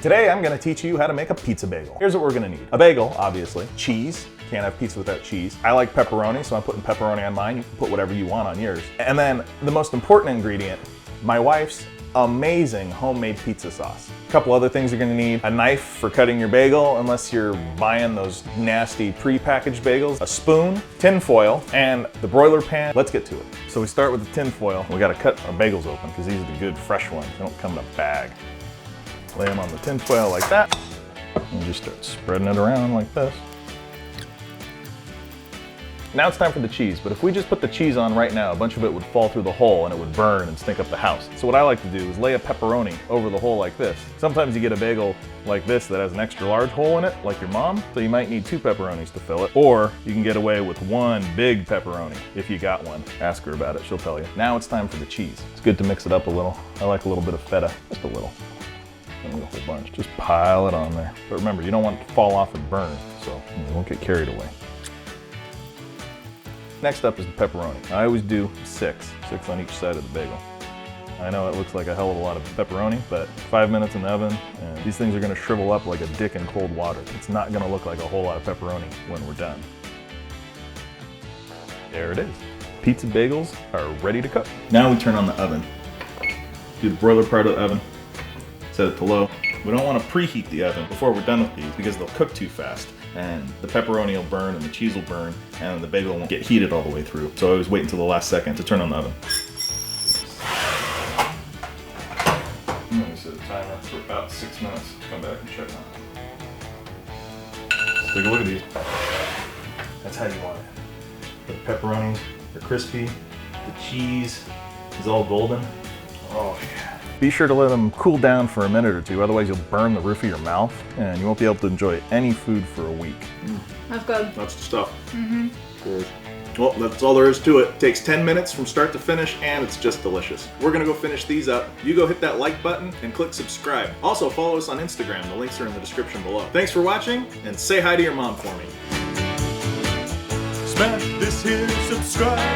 Today I'm gonna teach you how to make a pizza bagel. Here's what we're gonna need. A bagel, obviously. Cheese. Can't have pizza without cheese. I like pepperoni, so I'm putting pepperoni on mine. You can put whatever you want on yours. And then the most important ingredient, my wife's amazing homemade pizza sauce. A couple other things you're gonna need. A knife for cutting your bagel, unless you're buying those nasty pre-packaged bagels. A spoon, tin foil, and the broiler pan. Let's get to it. So we start with the tin foil. We gotta cut our bagels open because these are the good fresh ones. They don't come in a bag. Lay them on the tin foil like that. And just start spreading it around like this. Now it's time for the cheese, but if we just put the cheese on right now, a bunch of it would fall through the hole and it would burn and stink up the house. So what I like to do is lay a pepperoni over the hole like this. Sometimes you get a bagel like this that has an extra large hole in it, like your mom, so you might need 2 pepperonis to fill it, or you can get away with 1 big pepperoni if you got one. Ask her about it, she'll tell you. Now it's time for the cheese. It's good to mix it up a little. I like a little bit of feta, just a little. Don't need a whole bunch, just pile it on there. But remember, you don't want it to fall off and burn, so you won't get carried away. Next up is the pepperoni. I always do 6 on each side of the bagel. I know it looks like a hell of a lot of pepperoni, but 5 minutes in the oven, and these things are gonna shrivel up like a dick in cold water. It's not gonna look like a whole lot of pepperoni when we're done. There it is. Pizza bagels are ready to cook. Now we turn on the oven. Do the broiler part of the oven. Set it to low. We don't want to preheat the oven before we're done with these because they'll cook too fast and the pepperoni will burn and the cheese will burn and the bagel won't get heated all the way through. So I always wait until the last second to turn on the oven. I'm going to set a timer for about 6 minutes. Come back and check on it. Let's take a look at these. That's how you want it. The pepperonis are crispy. The cheese is all golden. Oh yeah. Be sure to let them cool down for a minute or 2, otherwise you'll burn the roof of your mouth and you won't be able to enjoy any food for a week. That's good. That's the stuff. Well, that's all there is to it. Takes 10 minutes from start to finish and it's just delicious. We're gonna go finish these up. You go hit that like button and click subscribe. Also follow us on Instagram. The links are in the description below. Thanks for watching and say hi to your mom for me. Smash this here subscribe